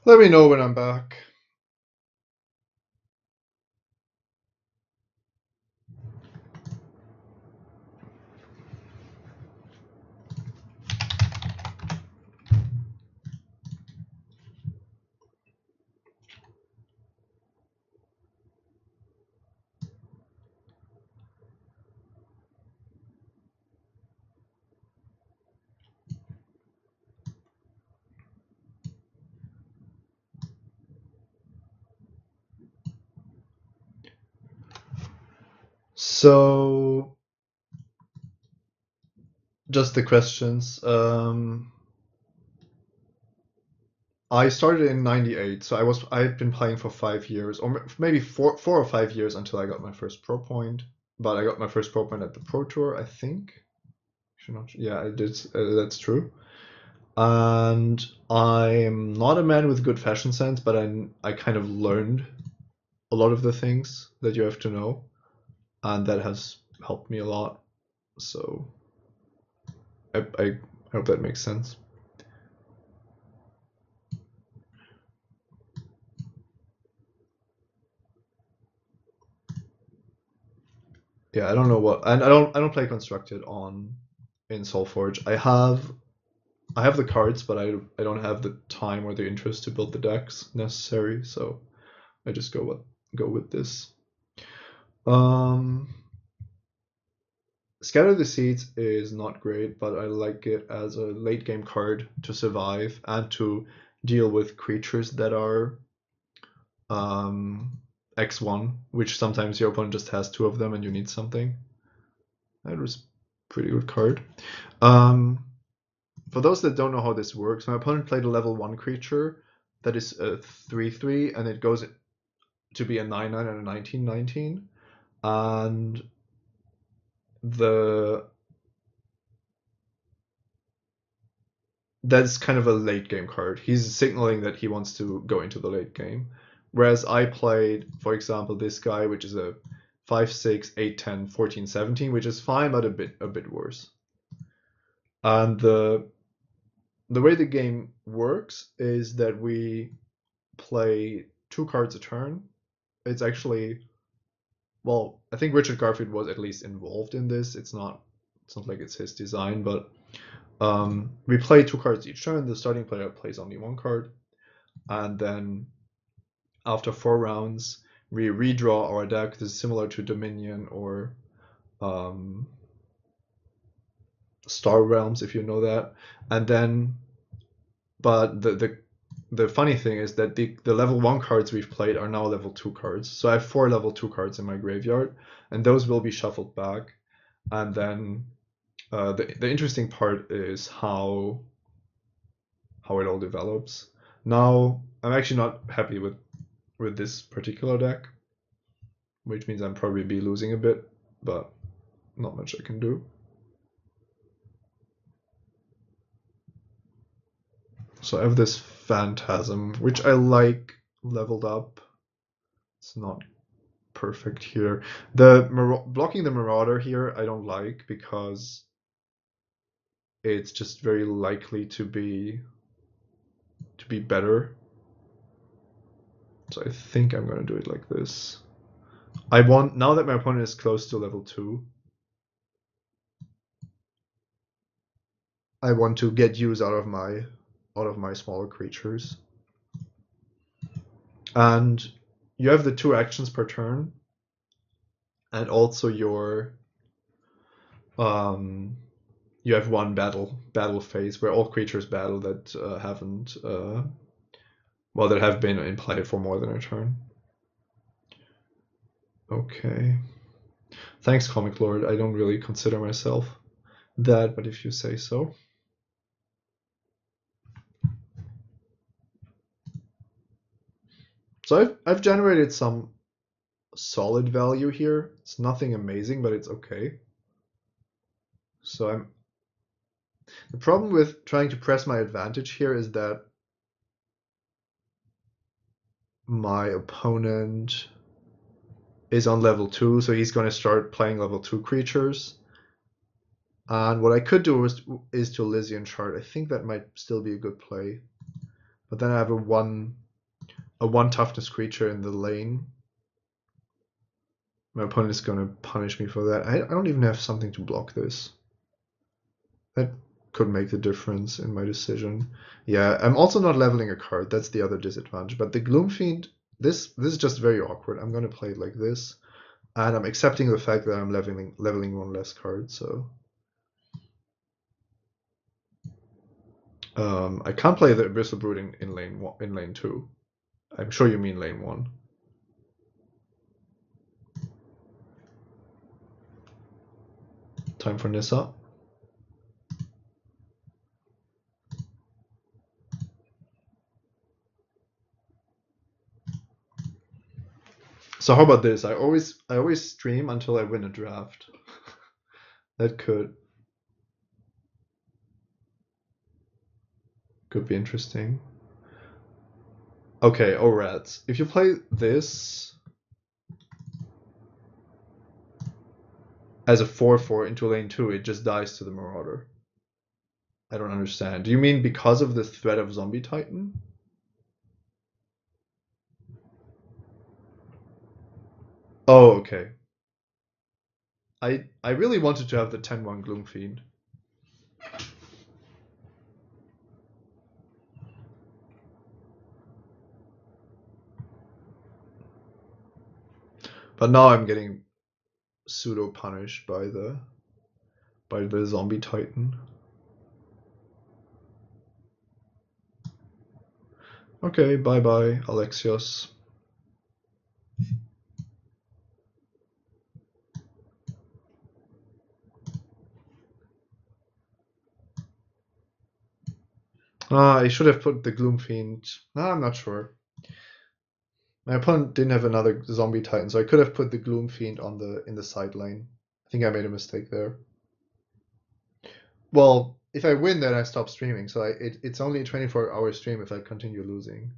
Let me know when I'm back. So, just the questions. I started in '98, so I've been playing for 5 years, or maybe four or 5 years until I got my first pro point. But I got my first pro point at the Pro Tour, I think. Should not, yeah, I did. That's true. And I'm not a man with good fashion sense, but I kind of learned a lot of the things that you have to know, and that has helped me a lot. So I hope that makes sense. Yeah, I don't know what, and I don't play constructed in SoulForge. I have the cards, but I don't have the time or the interest to build the decks necessary, so I just go with this. Scatter the Seeds is not great, but I like it as a late game card to survive and to deal with creatures that are X1, which sometimes your opponent just has two of them and you need something. That was a pretty good card. For those that don't know how this works, my opponent played a level 1 creature that is a 3/3, and it goes to be a 9/9 and a 19/19. And that's kind of a late game card. He's signaling that he wants to go into the late game. Whereas I played, for example, this guy, which is a 5/6, 8/10, 14/17, which is fine, but a bit worse. And the way the game works is that we play 2 cards a turn. It's actually, well, I think Richard Garfield was at least involved in this. It's not like it's his design, but we play 2 cards each turn. The starting player plays only 1 card, and then after 4 rounds, we redraw our deck. This is similar to Dominion or Star Realms, if you know that. And then, but the funny thing is that the level 1 cards we've played are now level 2 cards. So I have 4 level 2 cards in my graveyard, and those will be shuffled back. And then the interesting part is how it all develops. Now, I'm actually not happy with this particular deck, which means I'm probably be losing a bit, but not much I can do. So I have this Phantasm, which I like leveled up. It's not perfect here. Blocking the Marauder here I don't like because it's just very likely to be better. So I think I'm gonna do it like this. I want, now that my opponent is close to level 2, I want to get use out of my smaller creatures. And you have the 2 actions per turn, and also you have 1 battle phase where all creatures battle that haven't that have been in play for more than a turn. Okay. Thanks, Comic Lord. I don't really consider myself that, but if you say so. So I've generated some solid value here. It's nothing amazing, but it's okay. So the problem with trying to press my advantage here is that my opponent is on level 2, so he's going to start playing level 2 creatures. And what I could do is to Elysian Shard. I think that might still be a good play. But then I have a one toughness creature in the lane. My opponent is going to punish me for that. I don't even have something to block this. That could make the difference in my decision. Yeah, I'm also not leveling a card. That's the other disadvantage. But the Gloom Fiend, this is just very awkward. I'm going to play it like this. And I'm accepting the fact that I'm leveling one less card, so... I can't play the Abyssal Brood in lane 2. I'm sure you mean lane 1. Time for Nissa. So how about this? I always stream until I win a draft. That could be interesting. Okay, oh rats. If you play this as a 4/4 into lane 2, it just dies to the Marauder. I don't understand. Do you mean because of the threat of Zombie Titan? Oh, okay. I really wanted to have the 10/1 Gloom Fiend. But now I'm getting pseudo punished by the Zombie Titan. Okay, bye bye, Alexios. I should have put the Gloom Fiend. I'm not sure. My opponent didn't have another Zombie Titan, so I could have put the Gloom Fiend in the side lane. I think I made a mistake there. Well, if I win, then I stop streaming, so it's only a 24-hour stream if I continue losing.